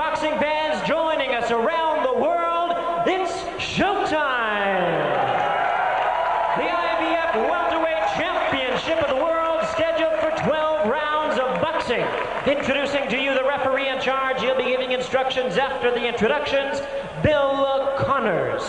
boxing fans joining us around the world, it's showtime! The IBF Welterweight Championship of the World, scheduled for 12 rounds of boxing. Introducing to you the referee in charge. He'll be giving instructions after the introductions, Bill Connors.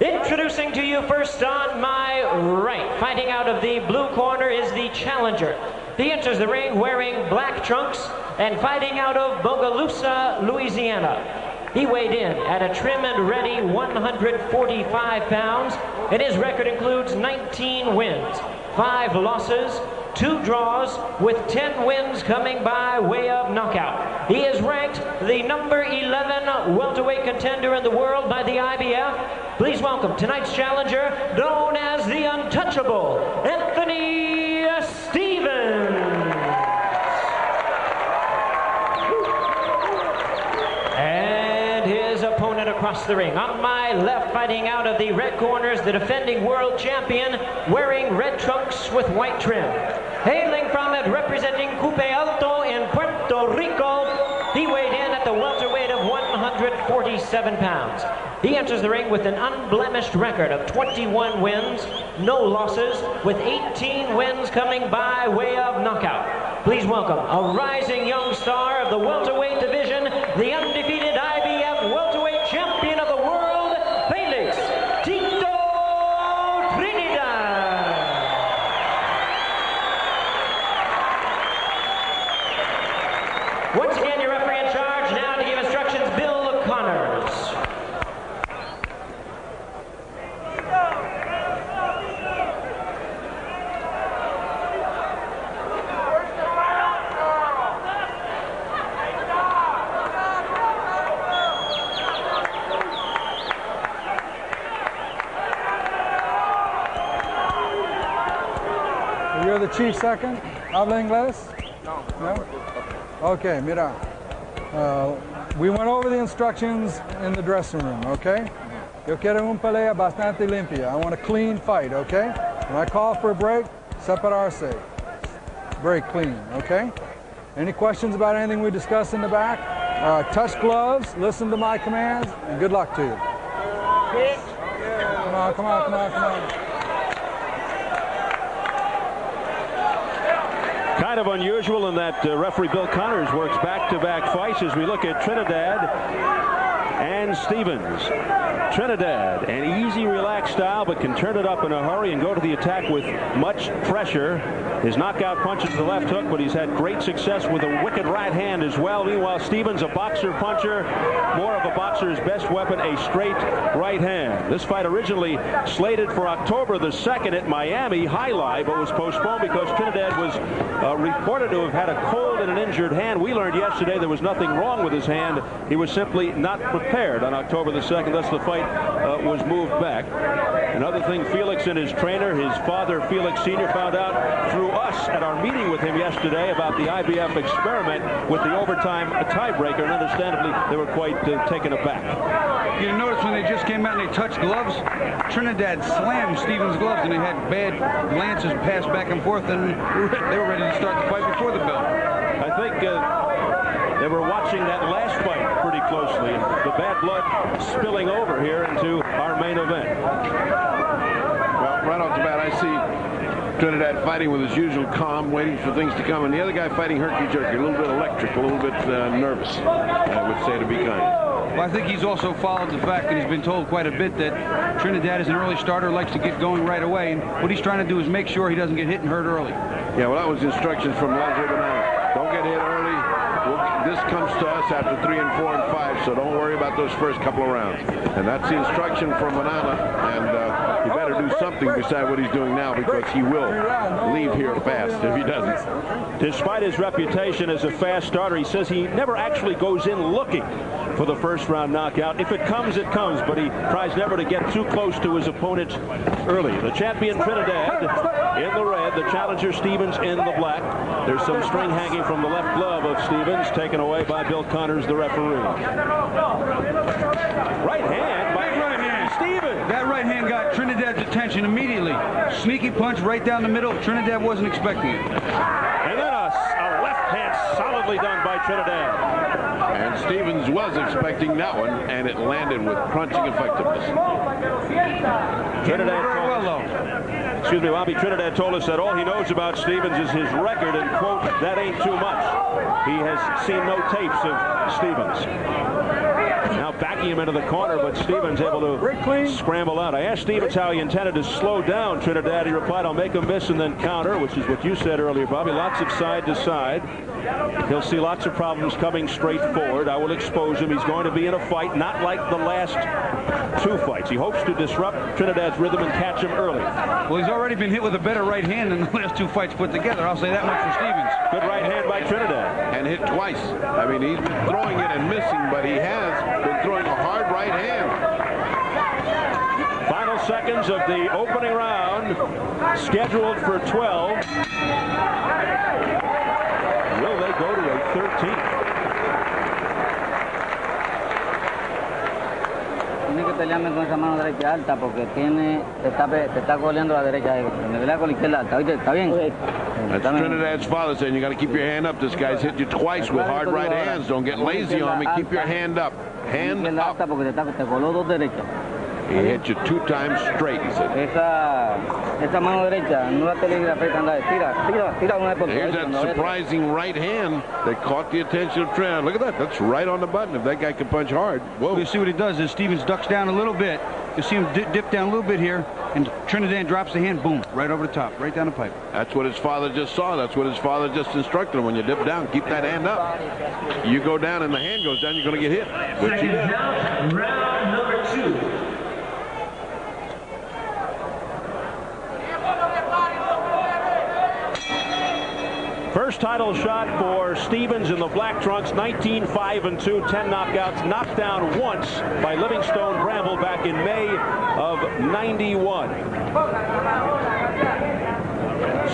Introducing to you first on my right, fighting out of the blue corner is the challenger. He enters the ring wearing black trunks and fighting out of Bogalusa, Louisiana. He weighed in at a trim and ready 145 pounds, and his record includes 19 wins, 5 losses, 2 draws, with 10 wins coming by way of knockout. He is ranked the number 11 welterweight contender in the world by the IBF. Please welcome tonight's challenger, known as the Untouchable, Anthony Stevens. And his opponent across the ring. On my left, fighting out of the red corners, the defending world champion, wearing red trunks with white trim. Hailing from it, representing Coupe Alto in Puerto Rico, he weighed in at the welterweight of 147 pounds. He enters the ring with an unblemished record of 21 wins, no losses, with 18 wins coming by way of knockout. Please welcome a rising young star of the welterweight division, the undefeated IBF welterweight champion of the world, Felix Trinidad. Once again, your referee in charge now to give instructions, Bill Connors. You're the chief second. ¿Habla inglés? No. Okay, mira. We went over the instructions in the dressing room, okay? Yo quiero una pelea bastante limpia. I want a clean fight, okay? When I call for a break, separarse. Very clean, okay? Any questions about anything we discussed in the back? Touch gloves, listen to my commands, and good luck to you. Come on, come on, come on, come on. Kind of unusual in that referee Bill Connors works back-to-back fights as we look at Trinidad and Stevens. Trinidad, an easy, relaxed style, but can turn it up in a hurry and go to the attack with much pressure. His knockout punch is the left hook, but he's had great success with a wicked right hand as well. Meanwhile, Stevens, a boxer puncher, more of a boxer's best weapon, a straight right hand. This fight originally slated for October the 2nd at Miami, highlight, but was postponed because Trinidad was reported to have had a cold and an injured hand. We learned yesterday there was nothing wrong with his hand. He was simply not prepared on October the 2nd. Thus the fight was moved back. Another thing, Felix and his trainer, his father Felix Sr., found out through us at our meeting with him yesterday about the IBF experiment with the overtime tiebreaker, and understandably they were quite taken aback. You notice when they just came out and they touched gloves, Trinidad slammed Stevens' gloves and they had bad glances passed back and forth, and they were ready to start the fight before the bell. I think they were watching that last fight pretty closely, the bad blood spilling over here into our main event. Well, right off the bat, I see Trinidad fighting with his usual calm, waiting for things to come, and the other guy fighting herky-jerky, a little bit electric, a little bit nervous, I would say, to be kind. Well, I think he's also followed the fact that he's been told quite a bit that Trinidad is an early starter, likes to get going right away, and what he's trying to do is make sure he doesn't get hit and hurt early. Yeah, well, that was instructions from Lauderdale. Don't get hit early. This comes to us after 3 and 4 and 5, so don't worry about those first couple of rounds. And that's the instruction from Manana, and he better do something beside what he's doing now, because he will leave here fast if he doesn't. Despite his reputation as a fast starter, he says he never actually goes in looking for the first round knockout. If it comes, it comes, but he tries never to get too close to his opponent early. The champion Trinidad in the red, the challenger Stevens in the black. There's some string hanging from the left glove of Stevens, taken away by Bill Connors, the referee. Right hand by Stevens. That right hand got Trinidad's attention immediately. Sneaky punch right down the middle. Trinidad wasn't expecting it. And then a left hand solidly done by Trinidad. And Stevens was expecting that one, and it landed with crunching effectiveness. Trinidad very well, though. Excuse me, Bobby. Trinidad told us that all he knows about Stevens is his record, and, quote, that ain't too much. He has seen no tapes of Stevens. Now backing him into the corner, but Stevens able to scramble out. I asked Stevens how he intended to slow down Trinidad. He replied, I'll make him miss and then counter, which is what you said earlier, Bobby. Lots of side to side. He'll see lots of problems coming straight forward. I will expose him. He's going to be in a fight, not like the last two fights. He hopes to disrupt Trinidad's rhythm and catch him early. Well, he's already been hit with a better right hand than the last two fights put together. I'll say that much for Stevens. Good right hand by Trinidad. And hit twice. I mean, he's been throwing it and missing, but he has been throwing a hard right hand. Final seconds of the opening round, scheduled for 12. Will they go to a 13th? Tiene que pelearme con esa mano derecha alta porque te está goleando la derecha. Me pelea con la izquierda alta. ¿Oíste? ¿Está bien? That's Trinidad's father saying you got to keep your hand up. This guy's hit you twice with hard right hands. Don't get lazy on me. Keep your hand up. Hand up. Porque te coló dos derechas. He hit you 2 times straight, he said. Esa mano derecha no la telegrafé andar. Tira una vez por Here's that surprising right hand that caught the attention of Trinidad. Look at that. That's right on the button. If that guy can punch hard. Whoa. You see what he does is Stevens ducks down a little bit. You see him dip down a little bit here, and Trinidad drops the hand, boom, right over the top, right down the pipe. That's what his father just saw. That's what his father just instructed him. When you dip down, keep that hand up. You go down and the hand goes down, you're going to get hit. Second down, round number 2. First title shot for Stevens in the black trunks, 19-5-2, 10 knockouts, knocked down once by Livingstone Bramble back in May of '91.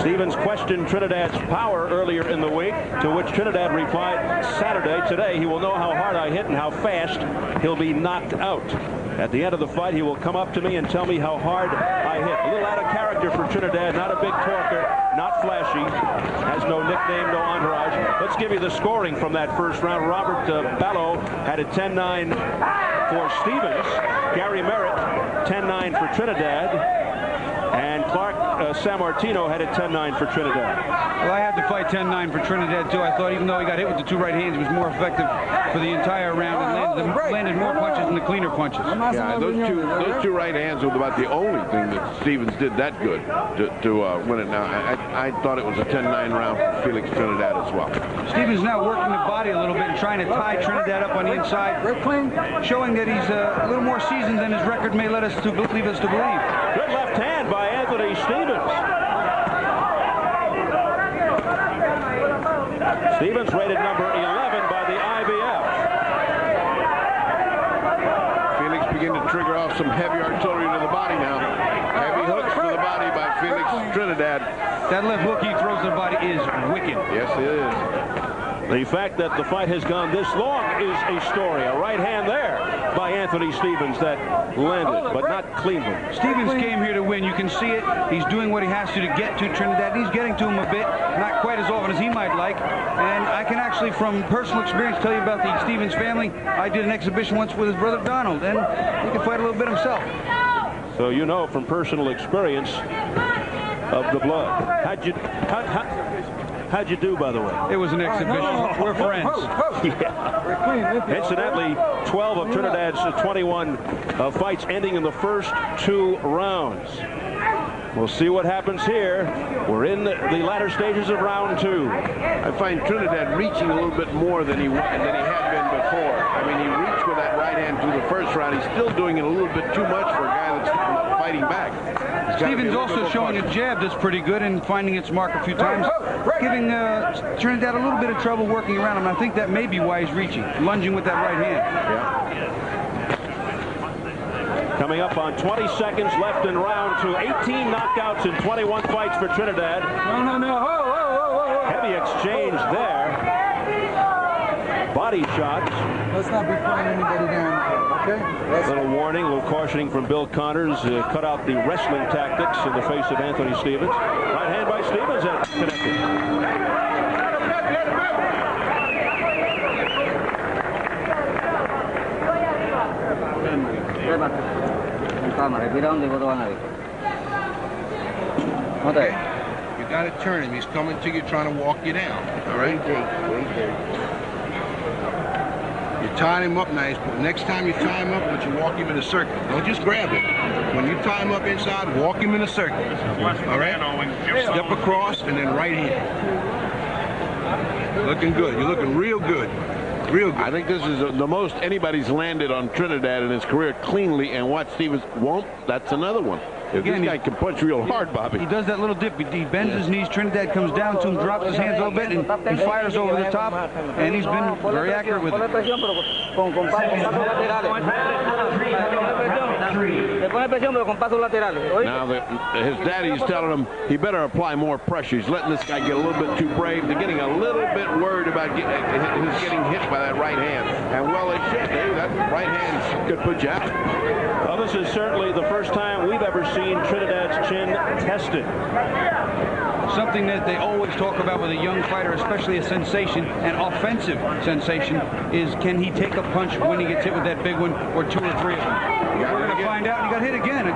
Stevens questioned Trinidad's power earlier in the week, to which Trinidad replied, Saturday, today, he will know how hard I hit and how fast he'll be knocked out. At the end of the fight, he will come up to me and tell me how hard I hit. A little out of character for Trinidad, not a big talker, not flashy, has no nickname, no entourage. Let's give you the scoring from that first round. Robert Ballo had a 10-9 for Stevens. Gary Merritt, 10-9 for Trinidad. And Clark Sammartino had a 10-9 for Trinidad. Well, I had to fight 10-9 for Trinidad, too. I thought even though he got hit with the 2 right hands, he was more effective for the entire round and landed more punches than the cleaner punches. Yeah, those two right hands were about the only thing that Stevens did that good to win it. Now, I thought it was a 10-9 round for Felix Trinidad as well. Stevens now working the body a little bit and trying to tie Trinidad up on the inside, showing that he's a little more seasoned than his record may lead us to believe. Good left hand by Anthony Stevens. Stevens rated number 11 by the IBF. Felix beginning to trigger off some heavy artillery to the body now. Heavy hooks to the body by Felix Trinidad. That left hook he throws to the body is wicked. Yes, it is. The fact that the fight has gone this long is a story. A right hand there by Anthony Stevens that landed, but not cleanly. Stevens came here to win. You can see it. He's doing what he has to get to Trinidad. He's getting to him a bit, not quite as often as he might like. And I can actually, from personal experience, tell you about the Stevens family. I did an exhibition once with his brother Donald, and he can fight a little bit himself. So you know from personal experience of the blood. How'd you do, by the way? It was an exhibition. We're friends. Yeah. Incidentally, 12 of Trinidad's 21 fights ending in the first 2 rounds. We'll see what happens here. We're in the latter stages of round 2. I find Trinidad reaching a little bit more than he had been before. I mean, he reached with that right hand through the first round. He's still doing it a little bit too much for a guy that's fighting back. Stevens also showing a jab that's pretty good and finding its mark a few times, giving Trinidad a little bit of trouble working around him. I think that may be why he's reaching, lunging with that right hand. Yeah. Coming up on 20 seconds left in round 2. 18 knockouts in 21 fights for Trinidad. No. Heavy exchange there. Body shots. Let's not be putting anybody down, okay? A little warning, a little cautioning from Bill Connors. Cut out the wrestling tactics in the face of Anthony Stevens. Right hand by Stevens and connected. Dale para atrás. Con calma, respira hondo y vos te van a ver. Okay. You got to turn him. He's coming to you, trying to walk you down. All right? You tie him up nice, but next time you tie him up, but you walk him in a circle. Don't just grab him. When you tie him up inside, walk him in a circle. All right? Step across and then right hand. Looking good. You're looking real good. Real good. I think this is the most anybody's landed on Trinidad in his career cleanly, and what Stevens won't, that's another one. If this guy can punch real hard, Bobby. He does that little dip. He bends his knees. Trinidad comes down to him, drops his hands a little bit, and he fires over the top. And he's been very accurate with it. Le pone presión, pero con pasos laterales. Now, his daddy's telling him he better apply more pressure. He's letting this guy get a little bit too brave. They're getting a little bit worried about his getting hit by that right hand. And well, they should. That right hand could put you out. Well, this is certainly the first time we've ever seen Trinidad's chin tested. Something that they always talk about with a young fighter, especially a sensation, an offensive sensation, is can he take a punch when he gets hit with that big one, or two or three of them? We're going to find out. He got hit again.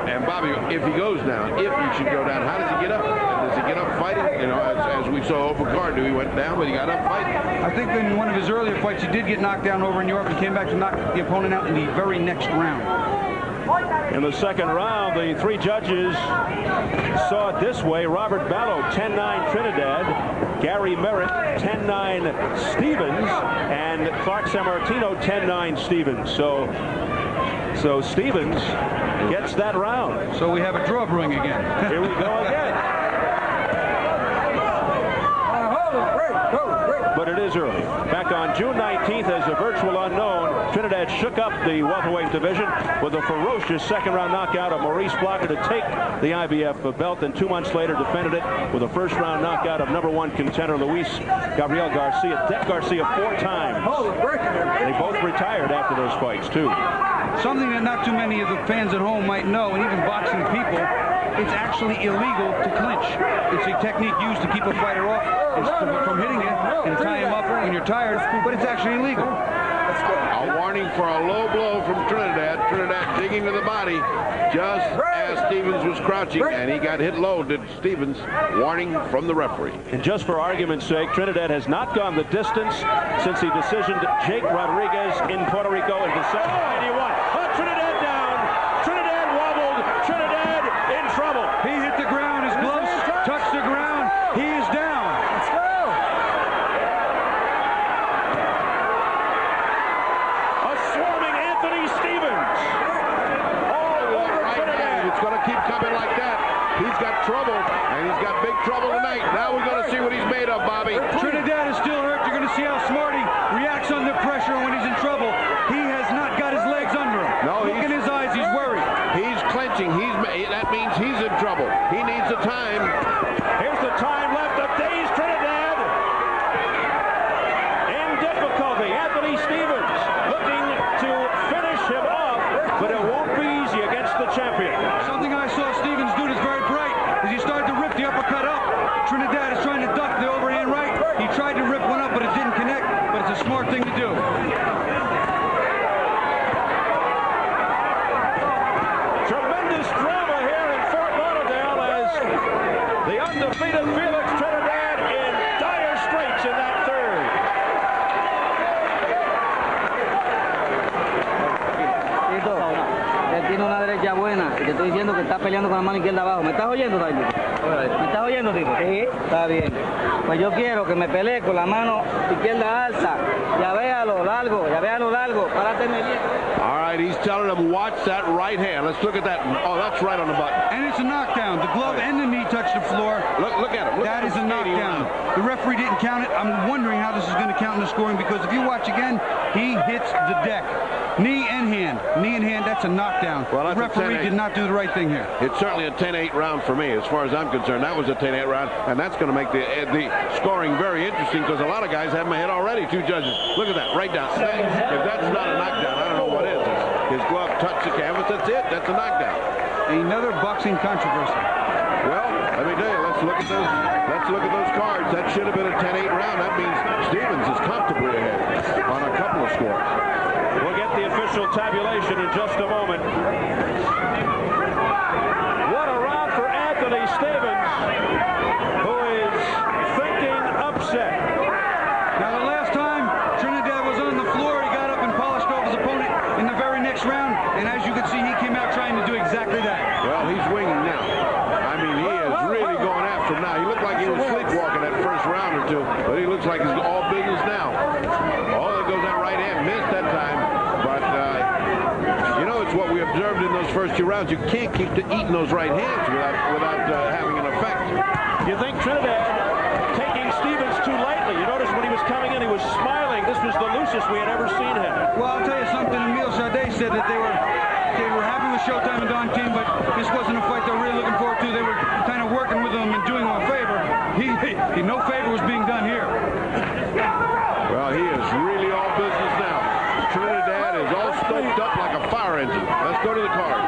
And Bobby, if he goes down, if he should go down, how does he get up? Does he get up fighting? You know, as we saw Overcard do, he went down, but he got up fighting. I think in one of his earlier fights, he did get knocked down over in Europe and came back to knock the opponent out in the very next round. In the second round, the three judges saw it this way. Robert Ballo, 10-9 Trinidad. Gary Merritt, 10-9 Stevens. And Clark Sammartino, 10-9 Stevens. So Stevens gets that round. So we have a draw brewing again. Here we go again. But it is early. Back on June 19th as a virtual unknown, Trinidad shook up the welterweight division with a ferocious second-round knockout of Maurice Blocker to take the IBF belt, and 2 months later defended it with a first-round knockout of #1 contender Luis Gabriel Garcia. Deck Garcia 4 times. They both retired after those fights, too. Something that not too many of the fans at home might know, and even boxing people, it's actually illegal to clinch. It's a technique used to keep a fighter off from hitting you and tie him up when you're tired, but it's actually illegal. A warning for a low blow from Trinidad. Trinidad digging to the body just as Stevens was crouching, and he got hit low, did Stevens. Warning from the referee. And just for argument's sake, Trinidad has not gone the distance since he decisioned Jake Rodriguez in Puerto Rico in December 91. Oh, Trinidad down. Trinidad wobbled. Trinidad in trouble. He hit the ground. His gloves touched the ground. He is down. Let's go. A swarming Anthony Stevens. All over Trinidad. It's going to keep coming like that. He's got trouble, and he's got big trouble tonight. Now we're going to see what he's made of, Bobby. Trinidad is still hurt. You're going to see how smart he reacts under pressure when he's in trouble. He has not got his legs under him. No, look in his eyes. He's worried. He's clenching. That means he's in trouble. He needs the time. Here's the time left of days. Trinidad in difficulty. Anthony Stevens looking to finish him off, but it won't be easy against the champion. Something I saw Stevens do that's very bright is he started to rip the uppercut up. Trinidad is trying to duck the overhand right. He tried to rip one up, but it didn't connect. But it's a smart thing to do. Tremendous drama here in Fort Lauderdale as the undefeated Felix Trinidad in dire straits in that third. Tito, él tiene una derecha buena y te estoy diciendo que está peleando con la mano izquierda abajo. ¿Me estás oyendo, Tito? ¿Me estás oyendo, Tito? Sí. Está bien. Pues yo quiero que me pelee con la mano izquierda alta. Ya vea lo largo, párate bien. All right, he's telling him, watch that right hand. Let's look at that. Oh, that's right on the button. And it's a knockdown. The glove and the knee touch the floor. Look at him. That is a knockdown. The referee didn't count it. I'm wondering how this is going to count in the scoring, because if you watch again, he hits the deck. Knee and hand. Knee and hand, that's a knockdown. Well, the referee did not do the right thing here. It's certainly a 10-8 round for me, as far as I'm concerned. That was a 10-8 round, and that's going to make the scoring very interesting, because a lot of guys have my head already. 2 judges. Look at that, right down. If that's not a knockdown, I don't know what is. His glove touched the canvas. That's it. That's a knockdown. Another boxing controversy. Well, let me tell you. Let's look at those. Let's look at those cards. That should have been a 10-8 round. That means Stevens is comfortably ahead on a couple of scores. We'll get the official tabulation. just a moment. What a round for Anthony Stevens, who is thinking upset. Now, the last time Trinidad was on the floor, he got up and polished off his opponent in the very next round, and as you can see, he came out trying to do exactly that. Well, he's winging now. I mean, he is really going after him now. He looked like he was sleepwalking that first round or two, but he looks like he's all business now. Oh, there goes that right hand. Missed that time, but you know, it's what we observed in those first 2 rounds. You can't keep eating those right hands without having an effect. You think Trinidad taking Stevens too lightly? You notice when he was coming in, he was smiling. This was the loosest we had ever seen him. Well, I'll tell you something. Emile Sade said that they were happy with Showtime and Don King, but this wasn't a fight they were really looking forward to. They were kind of working with him and doing him a favor. No favor was being done here. Well, he is really all business now. Trinidad is all stoked up like a fire engine. Let's go to the cards.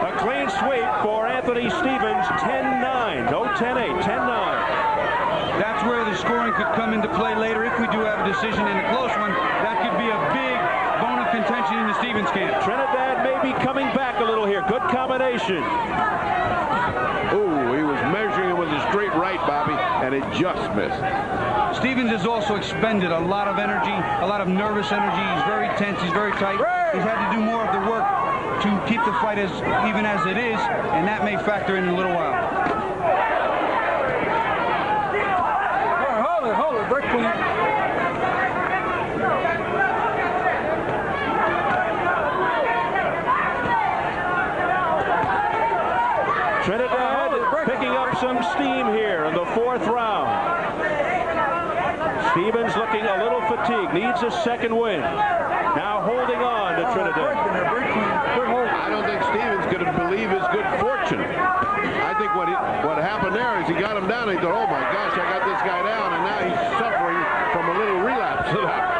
A clean sweep for Anthony Stevens, 10-9. No, 10-8, 10-9. That's where the scoring could come into play later. If we do have a decision in a close one, that could be a big bone of contention in the Stevens camp. Trinidad may be coming back a little here. Good combination. Ooh, he was measuring him with a straight right, Bobby, and it just missed. Stevens has also expended a lot of energy, a lot of nervous energy. He's very tense. He's very tight. He's had to do more of the work to keep the fight even as it is, and that may factor in a little while. Hold it, break clean. Trinidad picking up some steam here in the 4th round. Stevens looking a little fatigued, needs a second win. Now holding on to Trinidad. I don't think Stevens could believe his good fortune. I think what happened there is he got him down and he thought, oh my gosh, I got this guy down, and now he's suffering from a little relapse of that.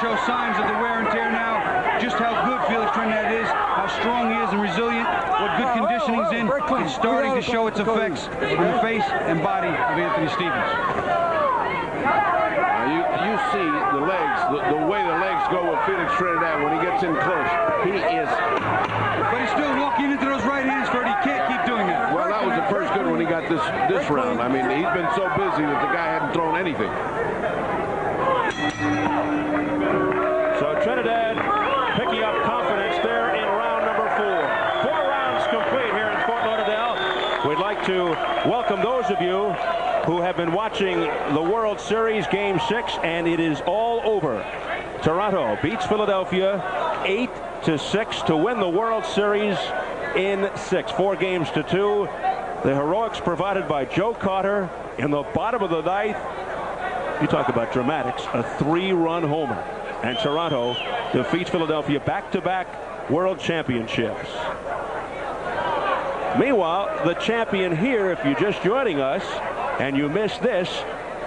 Show signs of the wear and tear now, just how good Felix Trinidad is, how strong he is and resilient, what good condition he's in. It's starting to show its effects in the face and body of Anthony Stevens. You see the legs, the way the legs go with Felix Trinidad when he gets in close. He is. But he's still walking into those right hands, Fred. He can't keep doing that. Well, that was the first good when he got this round. I mean, he's been so busy that the guy hadn't thrown anything. So Trinidad picking up confidence there in round number 4. 4 rounds complete here in Fort Lauderdale. We'd like to welcome those of you who have been watching the World Series Game 6, and it is all over. Toronto beats Philadelphia 8-6 to win the World Series in 6. 4 games to 2. The heroics provided by Joe Carter in the bottom of the 9th. You talk about dramatics, a 3-run homer. And Toronto defeats Philadelphia back-to-back World Championships. Meanwhile, the champion here, if you're just joining us and you missed this,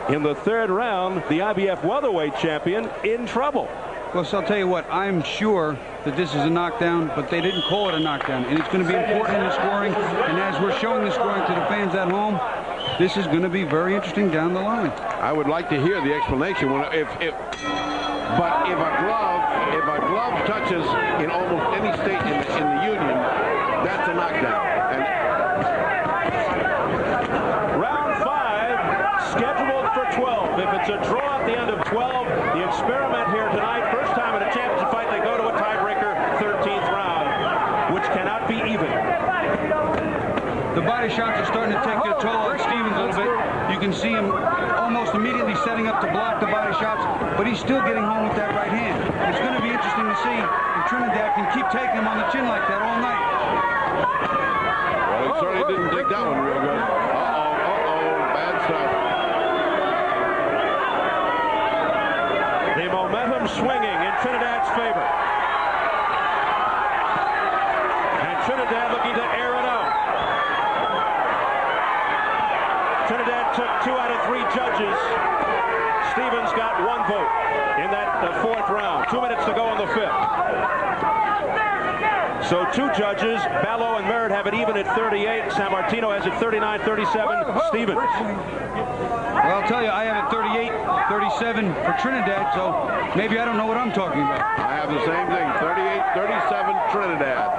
in the 3rd round, the IBF welterweight champion in trouble. Well, so I'll tell you what, I'm sure that this is a knockdown, but they didn't call it a knockdown. And it's going to be important in the scoring. And as we're showing the scoring to the fans at home, this is going to be very interesting down the line. I would like to hear the explanation. But if a glove touches in almost any state in the union, that's a knockdown. And round 5 scheduled for 12. If it's a draw at the end of 12, the experiment here tonight, first time in a championship fight, they go to a tiebreaker, 13th round, which cannot be even. The body shots are starting to take their toll on Stevens a little bit. You can see him almost immediately setting up to block the body shots, but he's still getting home with that right hand. It's going to be interesting to see if Trinidad can keep taking him on the chin like that all night. Well, he certainly didn't take that one real good. Bad stuff. The momentum swinging in Trinidad's favor. And Trinidad looking to air it out. Trinidad took 2 out of 3 judges. Stevens got 1 vote in that 4th round. 2 minutes to go in the 5th. So 2 judges, Ballo and Merritt, have it even at 38. Sammartino has it 39-37. Stevens. Well, I'll tell you, I have it 38-37 for Trinidad, so maybe I don't know what I'm talking about. I have the same thing, 38-37 Trinidad.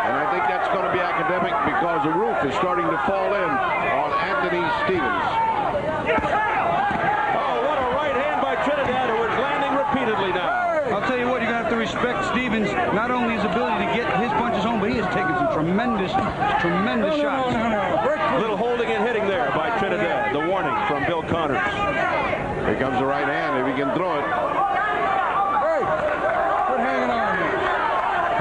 And I think that's going to be academic because the roof is starting to fall in on Anthony Stevens. Oh, what a right hand by Trinidad, who is landing repeatedly now. I'll tell you what, you're going to have to respect Stevens, not only his ability to get his punches home, but he has taken some tremendous shots. A little holding and hitting there by Trinidad. The warning from Bill Connors. Here comes the right hand, if he can throw it. Hey, quit hanging on.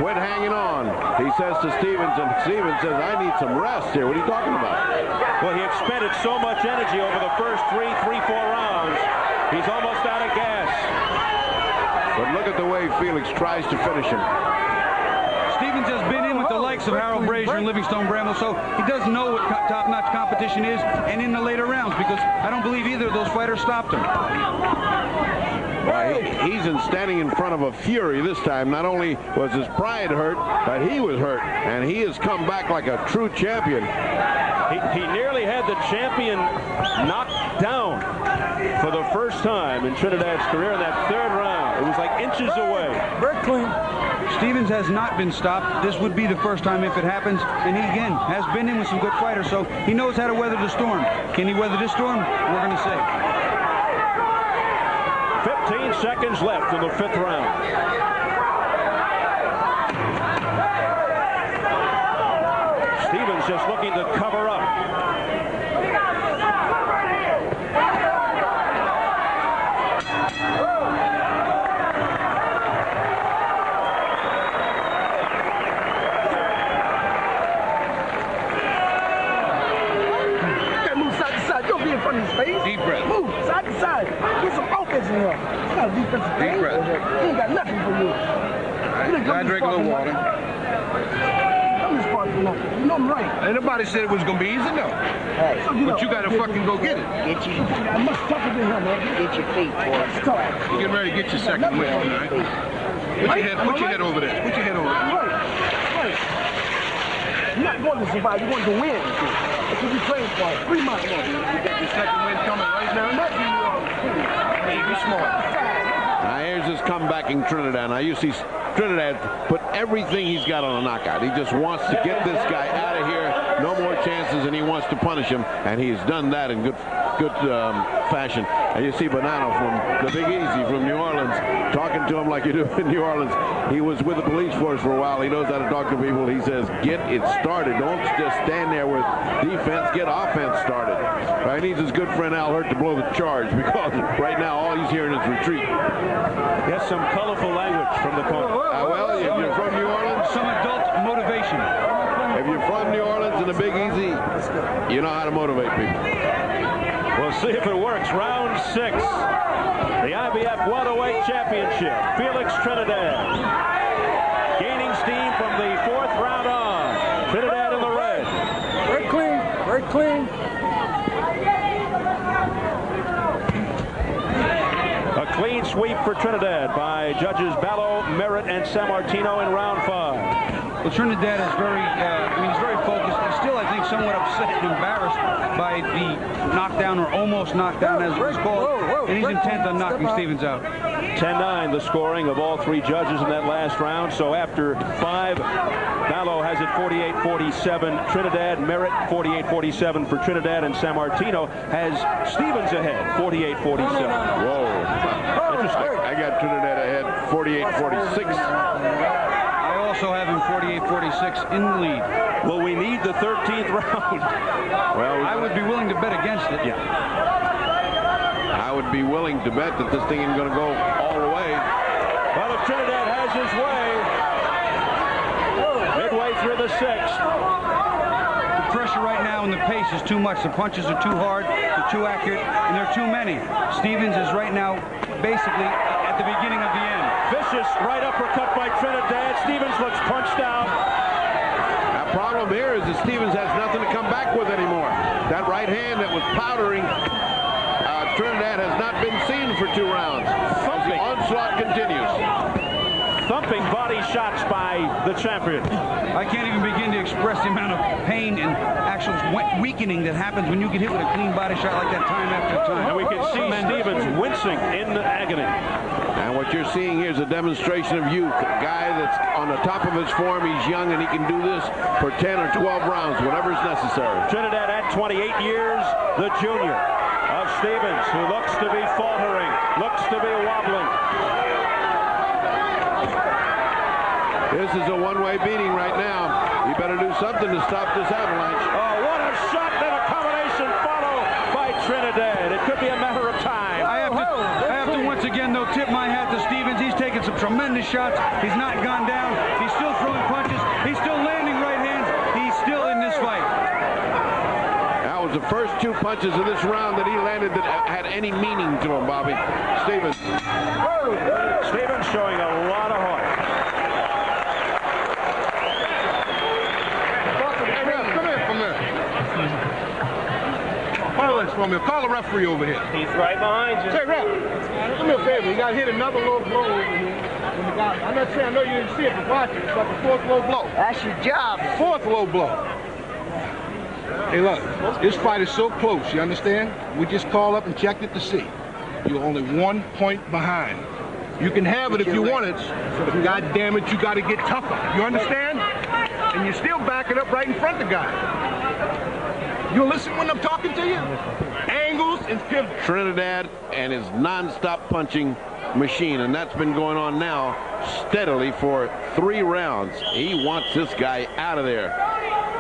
Quit hanging on, he says to Stevens, and Stevens says, I need some rest here. What are you talking about? Well, he expended so much energy over the first 4 rounds. He's almost out of gas. But look at the way Felix tries to finish him. Stevens has been in with the likes of Harold Brazier and Livingstone Bramble, so he does know what top-notch competition is, and in the later rounds, because I don't believe either of those fighters stopped him. Well, he's standing in front of a fury this time. Not only was his pride hurt, but he was hurt, and he has come back like a true champion. He nearly had the champion knocked down for the first time in Trinidad's career in that 3rd round. It was like inches away. Very clean. Stevens has not been stopped. This would be the first time if it happens, and he again has been in with some good fighters, so he knows how to weather the storm. Can he weather this storm? We're going to see. 15 seconds left in the 5th round. Stevens just looking to cover up. Deep breath. Move side to side. Get some offense in here. It's not a defensive thing. Deep breath. He ain't got nothing for you. I drink a little water. I'm just part for nothing. You know I'm right. Ain't nobody said it was gonna be easy, no. Hey. But you gotta fucking go get it. I'm much tougher than him, man. Get your feet, boy. Stop. You getting ready to get your second win, all right? Put your head over there. Put your head over there. Right. You're not going to survive. You're going to win. That's what you train for. 3 months. You got your second win coming right now. Hey, be smart. Now here's his comebacking Trinidad. Now you see Trinidad put everything he's got on a knockout. He just wants to get this guy out of here. No more chances, and he wants to punish him, and he's done that in good fashion. And you see Bonanno from the Big Easy from New Orleans talking to him like you do in New Orleans. He was with the police force for a while. He knows how to talk to people. He says, get it started. Don't just stand there with defense. Get offense started. He needs his good friend Al Hurt to blow the charge, because right now all he's hearing is retreat. Yes, some colorful language from the corner. Well, if you're from New Orleans, Some adult motivation. if you're from New Orleans and the Big Easy, you know how to motivate people. We'll see if it works. Round 6. The IBF Welterweight Championship. Felix Trinidad gaining steam from the 4th round on. Trinidad in the red. Very clean. Very clean. A clean sweep for Trinidad by judges Ballo, Merritt, and Sammartino in round 5. Well, Trinidad is very, he's very focused. He's still, I think, somewhat upset and embarrassed by the knockdown, or almost knockdown, as it was called. And he's intent on knocking Stevens out. 10-9 the scoring of all 3 judges in that last round. So after 5, Ballo has it 48-47 Trinidad, Merritt 48-47 for Trinidad, and Sammartino has Stevens ahead 48-47. Whoa. Interesting. I got Trinidad ahead 48-46. I also have him 48-46 in the lead. Well, we need the 13th round. Well, I would be willing to bet against it. Yeah. I would be willing to bet that this thing isn't going to go all the way. Well, if Trinidad has his way, midway through the 6th. The pressure right now and the pace is too much. The punches are too hard, they're too accurate, and there are too many. Stevens is right now basically at the beginning of the end. Vicious right uppercut by Trinidad. Stevens looks punched out. The problem here is that Stevens has nothing to come back with anymore. That right hand that was powdering Trinidad has not been seen for 2 rounds. As the onslaught continues. Thumping body shots by the champion. I can't even begin to express the amount of pain and actual weakening that happens when you get hit with a clean body shot like that time after time. And we can see Stevens wincing in agony. And what you're seeing here is a demonstration of youth. A guy that's on the top of his form. He's young and he can do this for 10 or 12 rounds, whatever is necessary. Trinidad at 28 years, the junior of Stevens, who looks to be faltering, looks to be wobbling. This is a one-way beating right now. You better do something to stop this avalanche. Oh, what a shot, then a combination follow by Trinidad. It could be a matter of time. I have to once again, though, tip my hat to Stevens. He's taken some tremendous shots. He's not gone down. He's still throwing punches. He's still landing right hands. He's still in this fight. That was the first 2 punches of this round that he landed that had any meaning to him, Bobby. Stevens. Stevens showing a lot of heart. From here. Call the referee over here. He's right behind you. Say, ref, do me a favor. You got to hit another low blow over here. I'm not saying I know you didn't see it, but watch it. It's like the 4th low blow. That's your job. 4th low blow. Hey, look, this fight is so close, you understand? We just called up and checked it to see. You're only 1 point behind. You can have it if you want it, but God damn it, you got to get tougher. You understand? And you're still backing up right in front of the guy. You listen when I'm talking to you? Angles and pivots. Trinidad and his non-stop punching machine, and that's been going on now steadily for 3 rounds. He wants this guy out of there.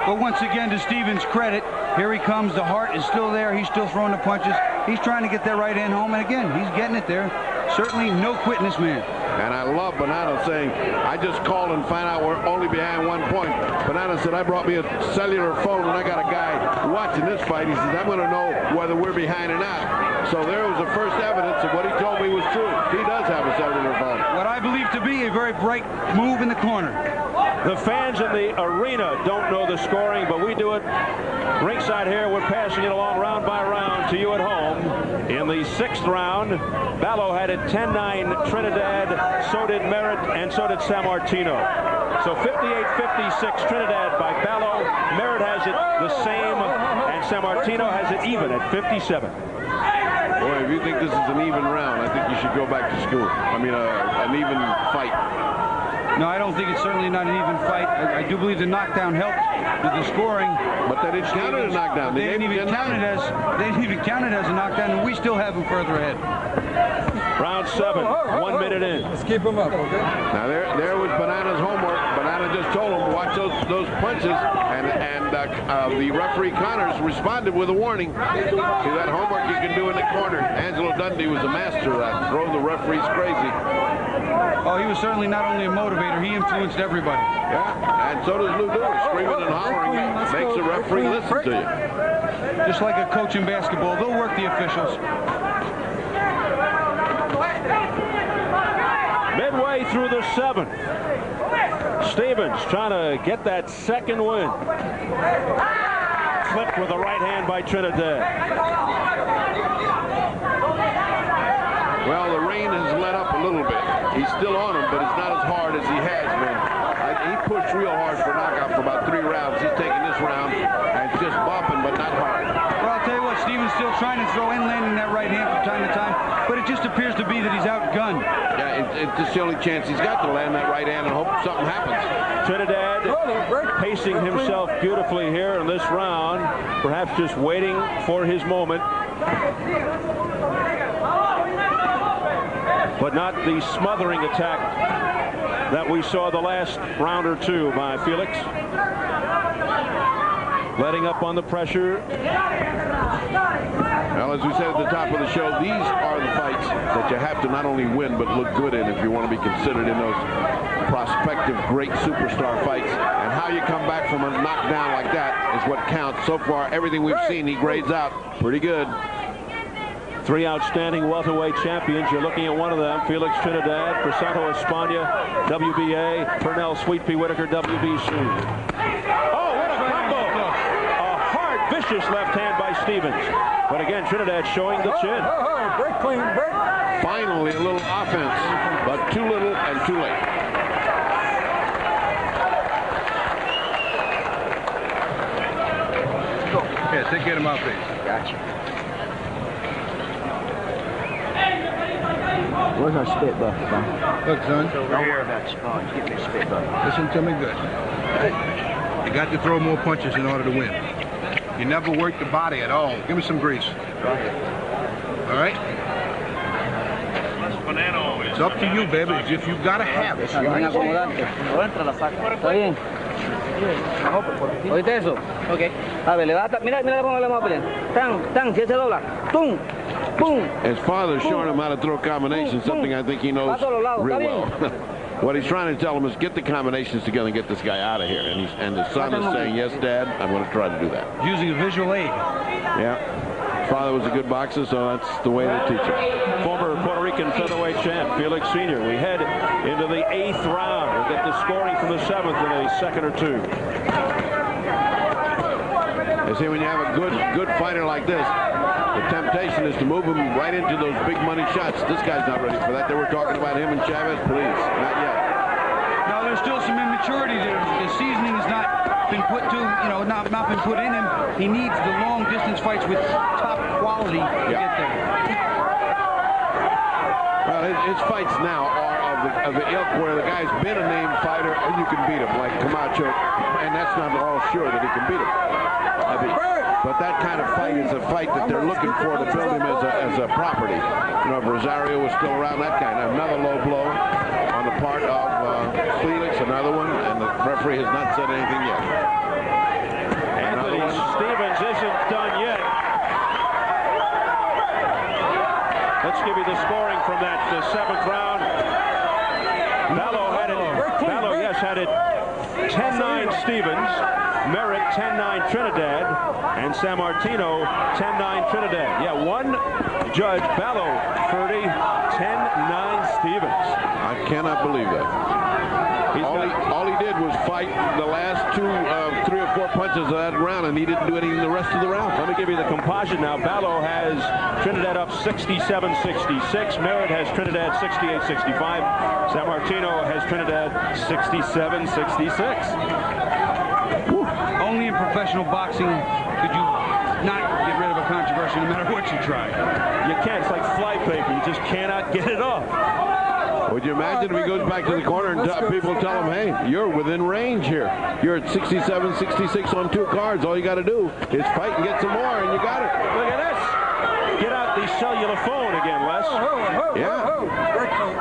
But once again, to Stevens' credit, here he comes. The heart is still there. He's still throwing the punches. He's trying to get that right hand home, and again, he's getting it there. Certainly no quitting this man. And I love Banana saying, I just called and find out we're only behind 1 point. Banana said, I brought me a cellular phone and I got a guy watching this fight. He says, I'm going to know whether we're behind or not. So there was the first evidence of what he told me was true. He does have a cellular phone. What I believe to be a very bright move in the corner. The fans in the arena don't know the scoring, but we do it ringside here. We're passing it along round by round to you at home. In the 6th round, Ballo had it 10-9 Trinidad, so did Merritt, and so did Sammartino. So 58-56 Trinidad by Ballo. Merritt has it the same, and Sammartino has it even at 57. Boy, if you think this is an even round, I think you should go back to school. I mean, an even fight. No, I don't think it's certainly not an even fight. I do believe the knockdown helped with the scoring. But they didn't count it as a knockdown. They didn't even count it as a knockdown, and we still have him further ahead. Round 7, 1 minute in. Let's keep him up, okay? Now there was Banana's homework. Banana just told him, watch those punches, and the referee Connors responded with a warning. See that homework you can do in the corner. Angelo Dundee was a master of that. Drove the referees crazy. Oh, he was certainly not only a motivator, he influenced everybody. Yeah, and so does Lou Lewis. Screaming and hollering makes the referee listen to you. Just like a coach in basketball, they'll work the officials. Midway through the 7th. Stevens trying to get that 2nd win. Clipped with the right hand by Trinidad. Well, the rain has let up a little bit. He's still on him, but it's not as hard as he has been. He pushed real hard for knockout for about 3 rounds. He's taking this round and just bumping, but not hard. Well, I'll tell you what, Stevens still trying to throw in, landing that right hand from time to time, but it just appears to be that he's outgunned. Yeah, it's just the only chance he's got to land that right hand and hope something happens. Trinidad pacing himself beautifully here in this round, perhaps just waiting for his moment. But not the smothering attack that we saw the last round or 2 by Felix. Letting up on the pressure. Well, as we said at the top of the show, these are the fights that you have to not only win, but look good in if you want to be considered in those prospective great superstar fights. And how you come back from a knockdown like that is what counts. So far, everything we've seen, he grades out pretty good. 3 outstanding welterweight champions. You're looking at one of them, Felix Trinidad, Crisanto Espana, WBA, Pernell Sweet Pea Whitaker, WBC. Oh, what a combo! A hard, vicious left hand by Stevens. But again, Trinidad showing the chin. Break clean, break. Finally, a little offense, but too little and too late. Yeah, take care of my face. Gotcha. Where's our spit bucket, man? Look, son, Don't worry about your sponge. Get me a spit bucket. listen to me good. You got to throw more punches in order to win. You never work the body at all. Give me some grease. All right? It's up to you, baby. It's if you got to have it. Bien acomodante. Entra, la saca. ¿Está bien? ¿Oíste eso? Ok. A ver, le va a... Mira cómo le vamos a pelear. Tan, si él se dobla. ¡Tum! ¡Pum! His father's showing him how to throw combinations, something I think he knows real well. What he's trying to tell him is get the combinations together and get this guy out of here. And the son is saying, yes, Dad, I'm going to try to do that. Using a visual aid. Yeah. His father was a good boxer, so that's the way they teach him. Former Puerto Rican featherweight champ, Felix Sr. We head into the 8th round. We'll get the scoring from the 7th in a second or two. You see, when you have a good fighter like this, the temptation is to move him right into those big money shots. This guy's not ready for that. They were talking about him and Chavez. Please, not yet. Now there's still some immaturity there. The seasoning has not been put to, not been put in him. He needs the long distance fights with top quality to get there. Well, his fights now are of the ilk where the guy's been a named fighter and you can beat him, like Camacho, and that's not all sure that he can beat him. But that kind of fight is a fight that they're looking for to build him as a property. If Rosario was still around, that kind of another low blow on the part of Felix, another one, and the referee has not said anything yet. Anthony Stevens isn't done yet. Let's give you the scoring from that 7th round. Ballo had it 10-9 Stevens, Merritt 10-9 Trinidad, and San Martino 10-9 Trinidad. Yeah, one judge, Ballo 30, 10-9 Stevens. I cannot believe that. All he did was fight the last 3 or 4 punches of that round, and he didn't do anything the rest of the round. Let me give you the composite now. Ballo has Trinidad up 67-66. Merritt has Trinidad 68-65. San Martino has Trinidad 67-66. Only in professional boxing could you not get rid of a controversy no matter what you try. You can't. It's like flypaper. You just cannot get it off. Would you imagine if he goes back to the corner and people tell him, hey, you're within range here. You're at 67-66 on 2 cards. All you got to do is fight and get some more, and you got it. Look at this. Get out the cellular phone again, Les. Yeah.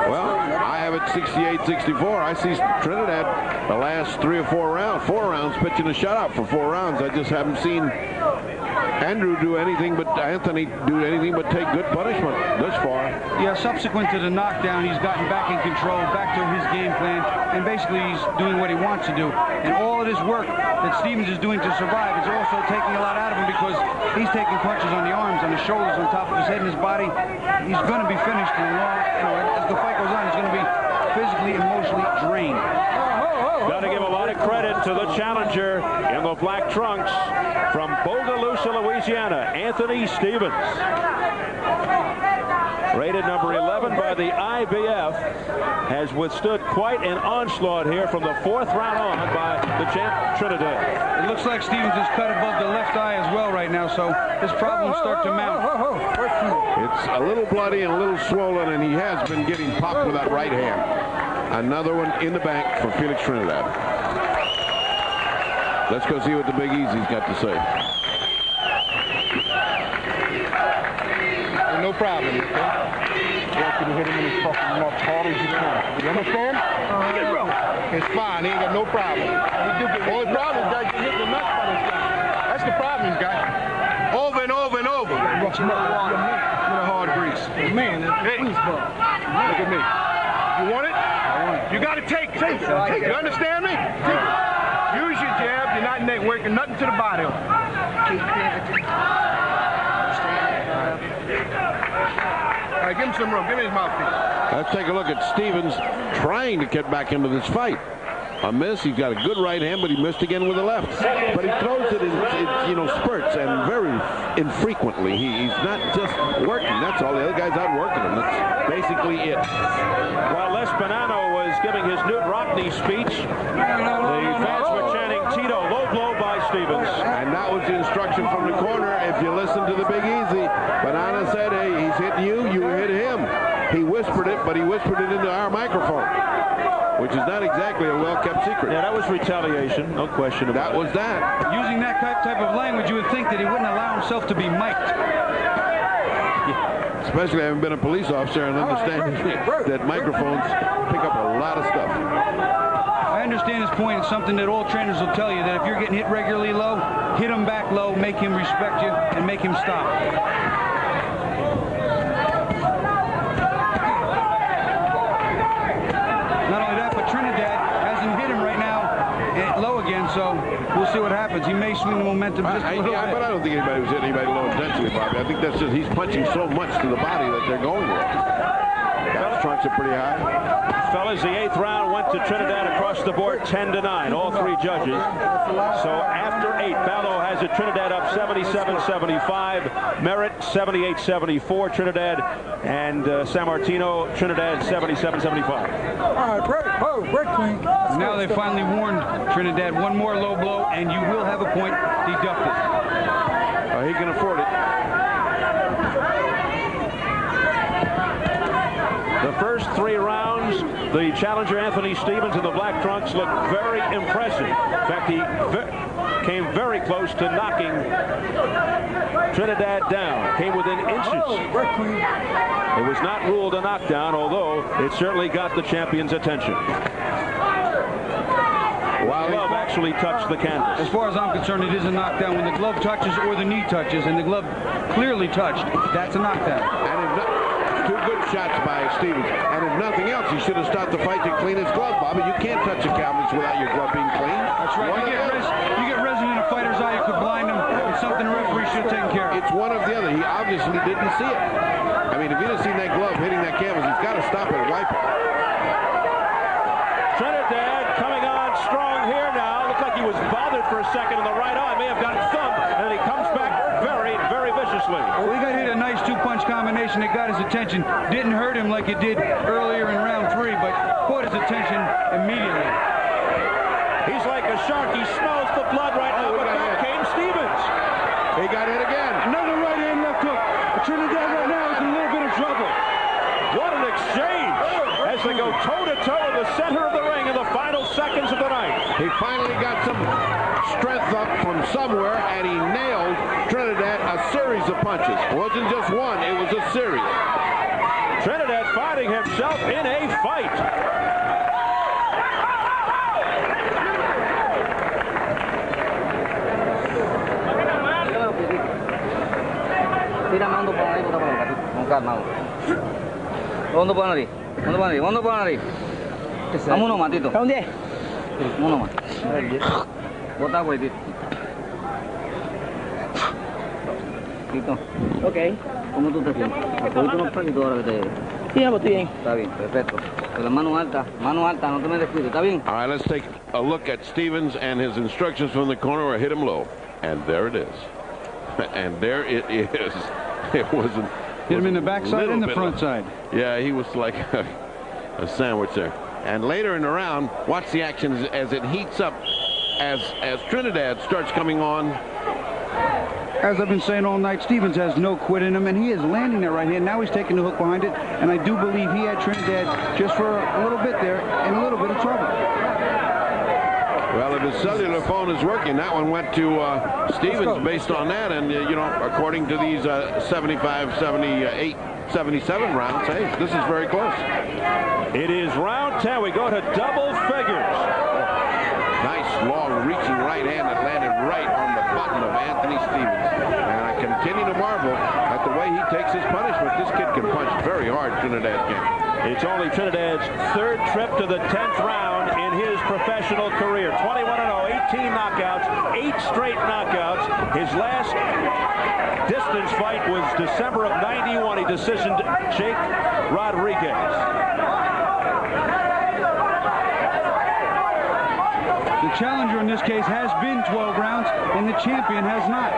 Well, I have it 68-64. I see Trinidad the last 3 or 4 rounds, 4 rounds, pitching a shutout for 4 rounds. I just haven't seen Anthony do anything but take good punishment thus far. Yeah, subsequent to the knockdown, he's gotten back in control, back to his game plan, and basically he's doing what he wants to do. And all of this work that Stevens is doing to survive is also taking a lot out of him because he's taking punches on the arms, on the shoulders, on top of his head and his body. He's going to be finished in a long, as the fight goes on, he's going to be physically, emotionally drained. Got to give a lot of credit to the challenger in the black trunks from Bogalusa, Louisiana, Anthony Stevens. Rated number 11 by the IBF, has withstood quite an onslaught here from the 4th round on by the champ Trinidad. It looks like Stevens is cut above the left eye as well right now, so his problems start to mount. It's a little bloody and a little swollen, and he has been getting popped with that right hand. Another one in the bank for Felix Trinidad. Let's go see what the Big Easy's got to say. No problem. Okay? You want you to hit him in his fucking mouth hard as you can. You understand? It's fine. He ain't got no problem. The only problem is that you hit the nuts by this guy. That's the problem, guy. Over and over and over. What's more? You're a hard grease. Man, hey, look at me. You want it? I want it. You got to take it. Take it. You understand me? Take it. Use your jab. You're not working nothing to the body. All right, give him some room. Give me his mouthpiece. Let's take a look at Stevens trying to get back into this fight. a miss. He's got a good right hand, but he missed again with the left. But he throws it in you know, spurts and very infrequently. He's not just working. That's all. The other guy's out working him. That's basically it. While Les Bonanno was giving his Newt Rockne speech, the fans were chanting Tito, low blow by Stevens. And that was the instruction from the corner. If you listen to the Big Easy, Bonanno said, hey, he's hitting you, you hit him. He whispered it, but he whispered it into our microphone, which is not exactly a well-kept secret. Yeah, that was retaliation, no question about it. That was that. Using that type of language, you would think that he wouldn't allow himself to be mic'd. Especially having been a police officer and understanding that microphones pick up a lot of stuff. I understand his point. It's something that all trainers will tell you, that if you're getting hit regularly low, hit him back low, make him respect you, and make him stop. Not only that, but Trinidad hasn't hit him right now low again, so we'll see what happens. He may swing the momentum just a little bit. But I don't think anybody was hitting anybody low intensity, Bobby. I think that's just he's punching so much to the body that they're going with. That trunks are pretty high. Fellas, the 8th round went to Trinidad across the board 10-9, all 3 judges. So after 8, Ballo has it Trinidad up 77-75, Merritt 78-74 Trinidad, and San Martino Trinidad 77-75. All right, break. Oh, break clean. Now they finally warned Trinidad, one more low blow and you will have a point deducted. He can afford it. The first 3 rounds, the challenger Anthony Stevens in the black trunks looked very impressive. In fact, he came very close to knocking Trinidad down. Came within inches. It was not ruled a knockdown, although it certainly got the champion's attention. While the glove actually touched the canvas. As far as I'm concerned, it is a knockdown. When the glove touches or the knee touches, and the glove clearly touched, that's a knockdown. And if 2 good shots by Stevens. And if nothing else, he should have stopped the fight to clean his glove, Bobby. You can't touch a canvas without your glove being clean. That's right. You get resin in a fighter's eye, you could blind him. It's something the referee should have taken care of. It's one or the other. He obviously didn't see it. I mean, if he'd have seen that glove hitting that canvas, he's got to stop it and wipe it. Trinidad coming on strong here now. Looked like he was bothered for a second in the right eye. May have gotten thumped, and then he comes back very, very viciously. Well, he got hit a nice 2-punch combination that got his attention. Didn't hurt him like it did earlier in round 3, but caught his attention immediately. He's like a shark. He smells the blood right now, but back came Stevens. He got hit again. Another right hand left hook. Trinidad right now is in a little bit of trouble. What an exchange as they go toe-to-toe in the center of the ring in the final seconds of the night. He finally got some strength up from somewhere, and he nailed Trinidad a series of punches. It wasn't just one, it was a series. Trinidad finding himself in a fight. Tírame hondo por ahí, con calma. Hondo por ahí, hondo por ahí. Vamos uno más, Tito. ¿Dónde? Uno más. Bota, güey, Tito. Tito. Ok. ¿Cómo tú te sientes? ¿Tuviste unos paquitos ahora que te...? Sí, pues estoy bien. Está bien, perfecto. Con la mano alta, no te me descuides, ¿está bien? All right, let's take a look at Stevens and his instructions from the corner where hit him low. And there it is. And there it is. It wasn't... Hit him in the backside and the front side. Yeah, he was like a sandwich there. And later in the round, watch the action as it heats up, as Trinidad starts coming on. As I've been saying all night, Stevens has no quit in him, and he is landing that right hand. Now he's taking the hook behind it, and I do believe he had Trinidad just for a little bit there in a little bit of trouble. Well, if his cellular phone is working, that one went to Stevens based on that. And, you know, according to these 75, 78, 77 rounds, hey, this is very close. It is round 10. We go to double figures. Nice, long, reaching right hand that landed right on the button of Anthony Stevens. And I continue to marvel at the way he takes his punishment. This kid can punch very hard, Trinidad can. It's only Trinidad's 3rd trip to the 10th round in his professional career. 21-0, 18 knockouts, 8 straight knockouts. His last distance fight was December of '91. He decisioned Jake Rodriguez. challenger in this case has been 12 rounds, and the champion has not.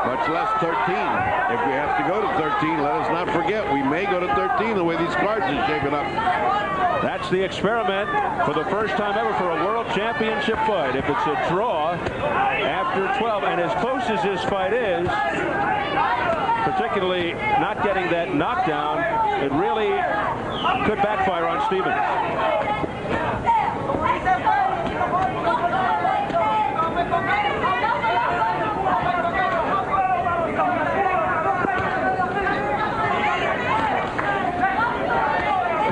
Much less 13. If we have to go to 13, let us not forget, we may go to 13 the way these cards are shaping up. That's the experiment for the first time ever for a world championship fight. If it's a draw after 12, and as close as this fight is, particularly not getting that knockdown, it really could backfire on Stevens.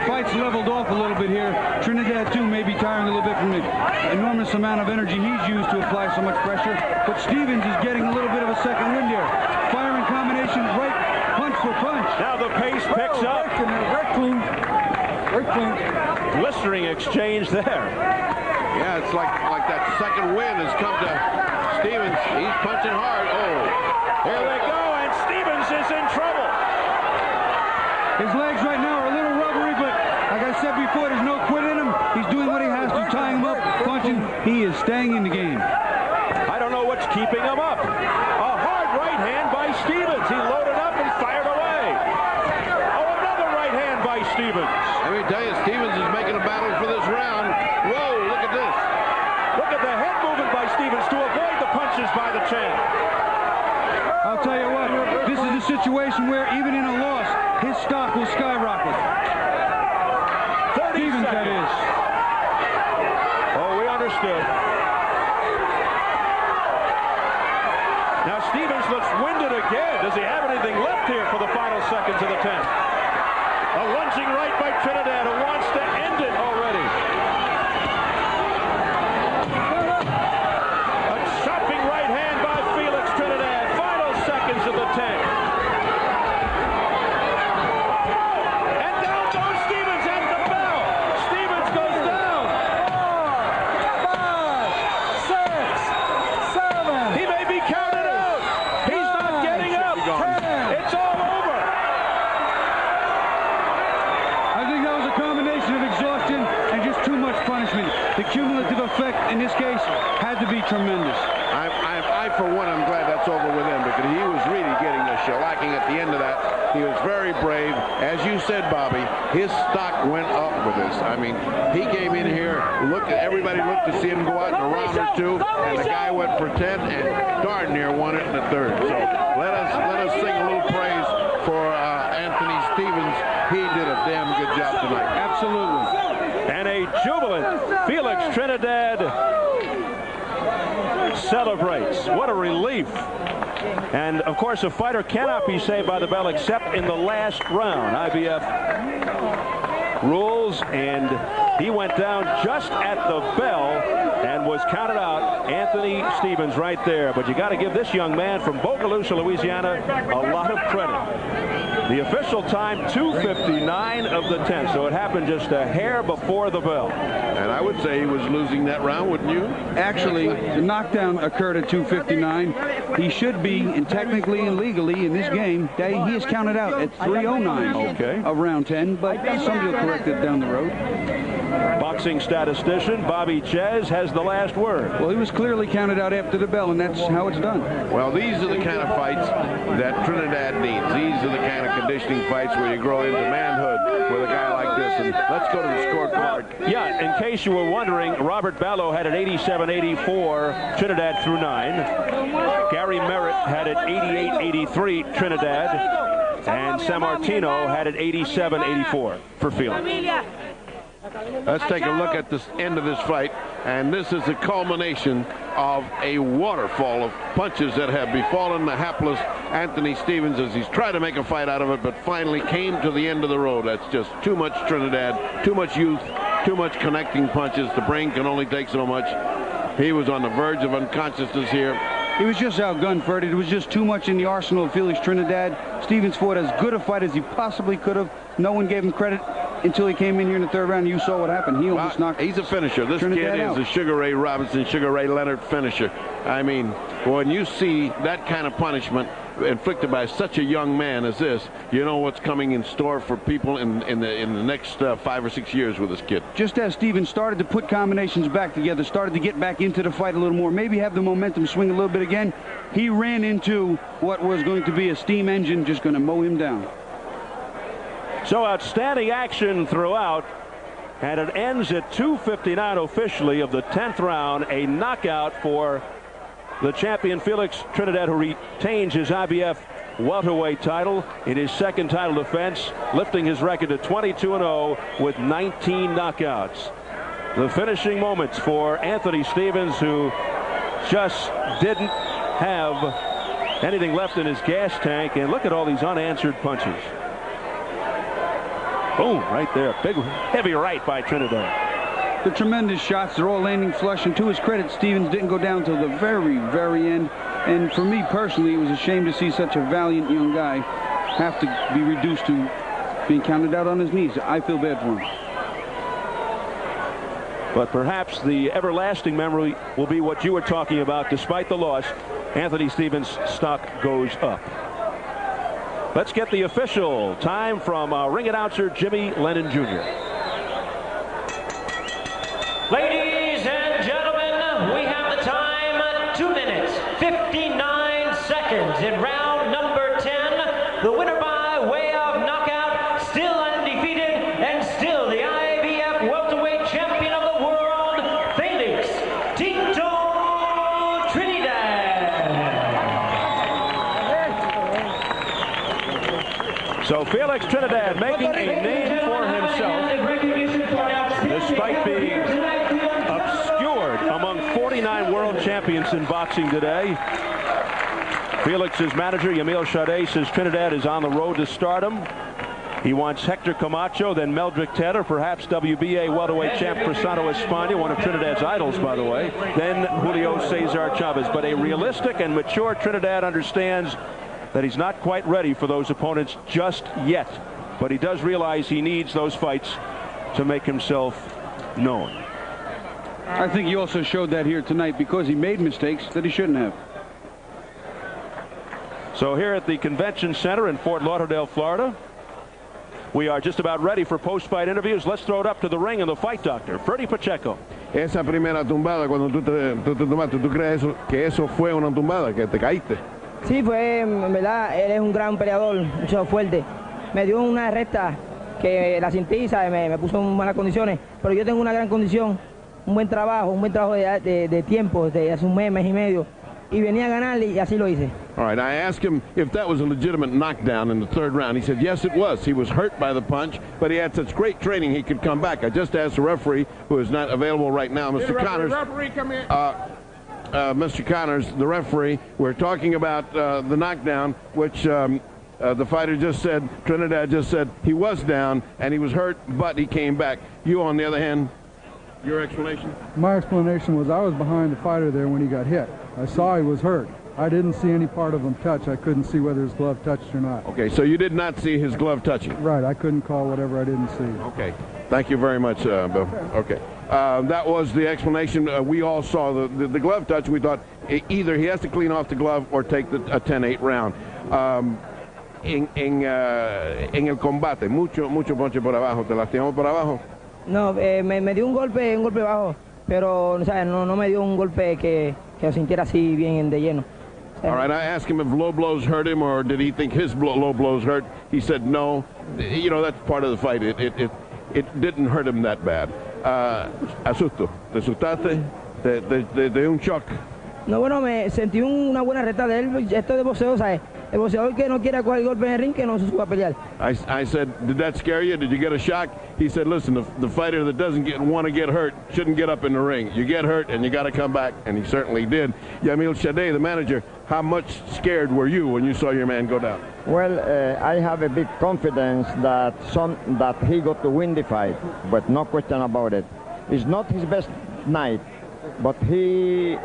Fight's leveled off a little bit here. Trinidad, too, may be tiring a little bit from the enormous amount of energy he's used to apply so much pressure. But Stevens is getting a little bit of a second wind here. Firing combination, right punch for punch. Now the pace picks up. Very clean. Very clean. Blistering exchange there. Yeah, it's like that second wind has come to Stevens. He's punching hard. Oh, Here they go, and Stevens is in trouble. His legs right now are a little rubbery, but like I said before, there's no quit in him. He's doing what he has to, tying him up, punching. He is staying in the game. I don't know what's keeping him up. A hard right hand by Stevens. He loaded up and fired away. Oh, another right hand by Stevens. let me tell you, Stevens is making a battle for this round. Whoa, look at this. Look at the head movement by Stevens to avoid the punches by the champ. I'll tell you what, this is a situation where even in a loss, his stock will skyrocket. 30 Stevens, seconds. that is. Oh, we understood. Now Stevens looks winded again. Does he have anything left here for the final seconds of the 10th? A lunging right by Trinidad who wants to end it already. A chopping right hand by Felix Trinidad. Final seconds of the 10th. And down goes Stevens at the bell. Stevens goes down. 5, 6, 7. He may be counted out. He's not getting up. It's all over. I think that was a combination of exhaustion and just too much punishment. The cumulative effect in this case had to be tremendous. I for one, I'm glad that's over with him, because he was really getting a shellacking at the end of that. He was very brave. As you said, Bobby, his stock went up with this. I mean, he came in here, everybody looked to see him go out in a round or two, and the guy went for 10 and darn near won it in the third. So let us sing a little praise for Anthony Stevens. He did a damn good job tonight. Absolutely. And a jubilant Felix Trinidad celebrates. What a relief. And of course, a fighter cannot be saved by the bell except in the last round. IBF rules, and he went down just at the bell and was counted out. Anthony Stevens right there. But you got to give this young man from Bogalusa, Louisiana, a lot of credit. The official time, 2:59 of the 10th, so it happened just a hair before the bell. And I would say he was losing that round, wouldn't you? Actually, the knockdown occurred at 2:59. He should be, and technically and legally in this game, he is counted out at 3:09 Okay. of round 10, but somebody will correct it down the road. Boxing statistician Bobby Ches has the last word. Well, he was clearly counted out after the bell, and that's how it's done. Well, these are the kind of fights that Trinidad needs. These are the kind of conditioning fights where you grow into manhood with a guy like this. And let's go to the scorecard. Yeah, in case you were wondering, Robert Ballo had it 87-84, Trinidad through 9. Gary Merritt had it 88-83, Trinidad. And Sammartino had it 87-84 for Felix. Let's take a look at the end of this fight, and this is the culmination of a waterfall of punches that have befallen the hapless Anthony Stevens as he's tried to make a fight out of it, but finally came to the end of the road. That's just too much Trinidad, too much youth, too much connecting punches. The brain can only take so much. He was on the verge of unconsciousness here. He was just outgunned, Ferd. It was just too much in the arsenal of Felix Trinidad. Stevens fought as good a fight as he possibly could have. No one gave him credit. until he came in here in the third round. You saw what happened. He almost knocked. He's a finisher. This Trinidad kid is out. a Sugar Ray Robinson, Sugar Ray Leonard finisher. I mean, when you see that kind of punishment inflicted by such a young man as this, you know what's coming in store for people in the next 5 or 6 years with this kid. Just as Stevens started to put combinations back together, started to get back into the fight a little more, maybe have the momentum swing a little bit again, he ran into what was going to be a steam engine just going to mow him down. So outstanding action throughout, and it ends at 2:59 officially of the 10th round, a knockout for the champion Felix Trinidad, who retains his IBF welterweight title in his second title defense, lifting his record to 22-0 with 19 knockouts. The finishing moments for Anthony Stevens, who just didn't have anything left in his gas tank, and look at all these unanswered punches. Boom, right there. Big, heavy right by Trinidad. The tremendous shots, they're all landing flush, and to his credit, Stevens didn't go down till the very, very end. And for me personally, it was a shame to see such a valiant young guy have to be reduced to being counted out on his knees. I feel bad for him. But perhaps the everlasting memory will be what you were talking about. Despite the loss, Anthony Stevens' stock goes up. Let's get the official time from ring announcer Jimmy Lennon Jr. Ladies and gentlemen, we have the time, 2 minutes, 59 seconds in round number 10. The winner by way of knockout, still undefeated, and still the IBF welterweight champion of the world, Felix Tito Trinidad. So Felix Trinidad making a name for himself, despite being obscured among 49 world champions in boxing today. Felix's manager, Yamil Shadeh, says Trinidad is on the road to stardom. He wants Hector Camacho, then Meldrick Taylor, perhaps WBA welterweight champ Cruzado Espana, one of Trinidad's idols, by the way, then Julio Cesar Chavez. But a realistic and mature Trinidad understands that he's not quite ready for those opponents just yet. But he does realize he needs those fights to make himself known. I think he also showed that here tonight, because he made mistakes that he shouldn't have. So here at the Convention Center in Fort Lauderdale, Florida, we are just about ready for post-fight interviews. Let's throw it up to the ring and the fight doctor, Freddie Pacheco. Esa primera tumbada, cuando tú te tomaste, ¿tú crees que eso fue una tumbada, que te caíste? Sí, fue, en verdad, él es un gran peleador, mucho fuerte. Me dio una recta que la sentí, ¿sabe? Me puso en malas condiciones, pero yo tengo una gran condición, un buen trabajo de tiempo, de hace un mes y medio, y venía a ganarle y así lo hice. All right, I asked him if that was a legitimate knockdown in the third round. He said, yes, it was. He was hurt by the punch, but he had such great training he could come back. I just asked the referee, who is not available right now, Mr. Connors. Referee, come here. Mr. Connors, the referee, we're talking about the knockdown, which the fighter just said, Trinidad just said he was down and he was hurt, but he came back. You, on the other hand, your explanation? My explanation was I was behind the fighter there when he got hit. I saw he was hurt. I didn't see any part of him touch. I couldn't see whether his glove touched or not. Okay, so you did not see his glove touching? Right, I couldn't call whatever I didn't see. Okay, thank you very much, Bill. Okay, that was the explanation. We all saw the glove touch. We thought either he has to clean off the glove or take a 10-8 round. En el combate, mucho ponche por abajo. ¿Te lastimó por abajo? No, me dio un golpe bajo, pero o sea, no me dio un golpe que lo sintiera así bien de lleno. All right, I asked him if low blows hurt him or did he think his low blows hurt. He said no. You know, that's part of the fight. It didn't hurt him that bad. Asusto. ¿Te asustaste? ¿Te un shock? No, bueno, me sentí una buena reta de él. Esto de boxeo, ¿sabes? El boxeador que no quiera coger golpe en el ring, que no se suba a pelear. I said, did that scare you? Did you get a shock? He said, listen, the fighter that doesn't want to get hurt shouldn't get up in the ring. You get hurt and you got to come back, and he certainly did. Yamil Shadeh, the manager, how much scared were you when you saw your man go down? Well, I have a big confidence that he got to win the fight, but no question about it. It's not his best night, but he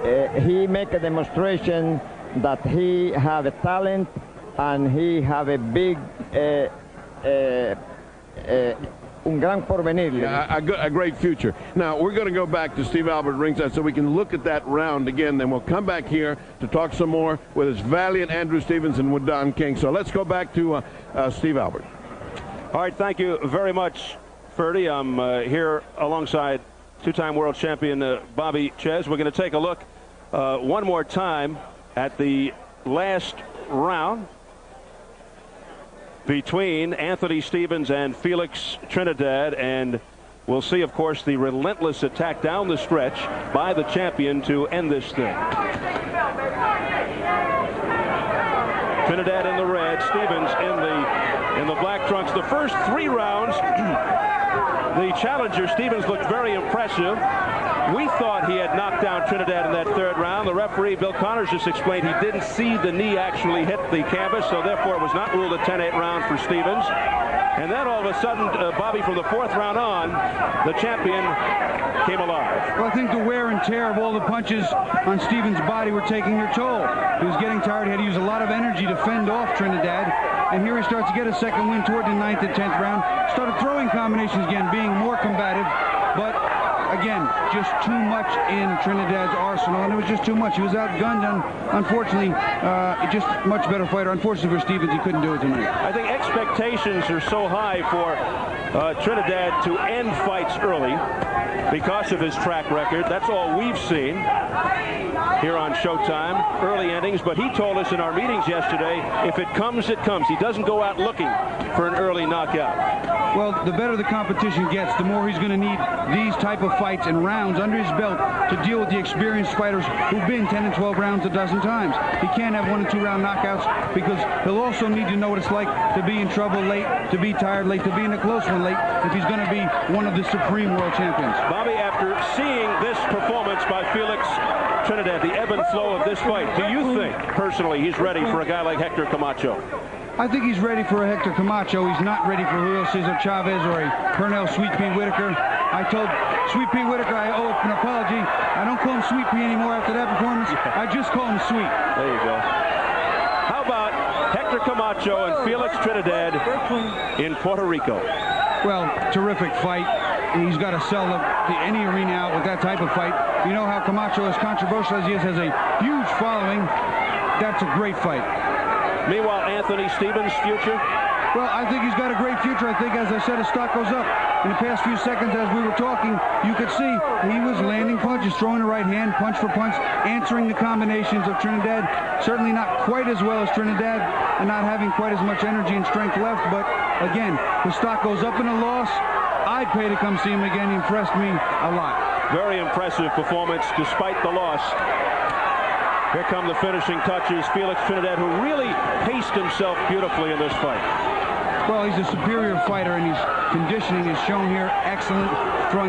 make a demonstration that he have a talent and he have a big un gran porvenir. Yeah, a great future. Now, we're going to go back to Steve Albert ringside so we can look at that round again. Then we'll come back here to talk some more with his valiant Andrew Stevens and with Don King. So let's go back to Steve Albert. All right, thank you very much, Ferdy. I'm here alongside two-time world champion Bobby Ches. We're going to take a look one more time at the last round between Anthony Stevens and Felix Trinidad, and we'll see, of course, the relentless attack down the stretch by the champion to end this thing. Trinidad in the red, Stevens in the black trunks. The first 3 rounds, the challenger Stevens looked very impressive. We thought he had knocked down Trinidad in that 3rd round. The referee, Bill Connors, just explained he didn't see the knee actually hit the canvas, so therefore it was not ruled a 10-8 round for Stevens. And then all of a sudden, Bobby, from the 4th round on, the champion came alive. Well, I think the wear and tear of all the punches on Stevens' body were taking their toll. He was getting tired. He had to use a lot of energy to fend off Trinidad. And here he starts to get a second win toward the 9th and 10th round. Started throwing combinations again, being more combative. But again, just too much in Trinidad's arsenal, and it was just too much. He was outgunned, and unfortunately, just much better fighter. Unfortunately for Stevens, he couldn't do it tonight. I think expectations are so high for Trinidad to end fights early because of his track record. That's all we've seen here on Showtime, early endings. But he told us in our meetings yesterday, if it comes, it comes. He doesn't go out looking for an early knockout. Well, the better the competition gets, the more he's going to need these type of fights and rounds under his belt to deal with the experienced fighters who've been 10 and 12 rounds a dozen times. He can't have 1 and 2 round knockouts because he'll also need to know what it's like to be in trouble late, to be tired late, to be in a close one late, if he's going to be one of the supreme world champions. Bobby, after seeing this performance by Felix Trinidad, the ebb and flow of this fight, do you think, personally, he's ready for a guy like Hector Camacho? I think he's ready for a Hector Camacho. He's not ready for Julio Cesar Chavez or a Pernell Sweet Pea Whitaker. I told Sweet Pea Whitaker I owe an apology. I don't call him Sweet Pea anymore after that performance. I just call him Sweet. There you go. How about Hector Camacho and Felix Trinidad in Puerto Rico? Well, terrific fight. He's got to sell any arena out with that type of fight. You know how Camacho, as controversial as he is, has a huge following. That's a great fight. Meanwhile, Anthony Stevens' future? Well, I think he's got a great future. I think, as I said, his stock goes up. In the past few seconds, as we were talking, you could see he was landing punches, throwing the right hand, punch for punch, answering the combinations of Trinidad. Certainly not quite as well as Trinidad and not having quite as much energy and strength left. But, again, his stock goes up in a loss. I'd pay to come see him again. He impressed me a lot. Very impressive performance despite the loss. Here come the finishing touches. Felix Trinidad, who really paced himself beautifully in this fight. Well, he's a superior fighter, and his conditioning is shown here. Excellent. Throwing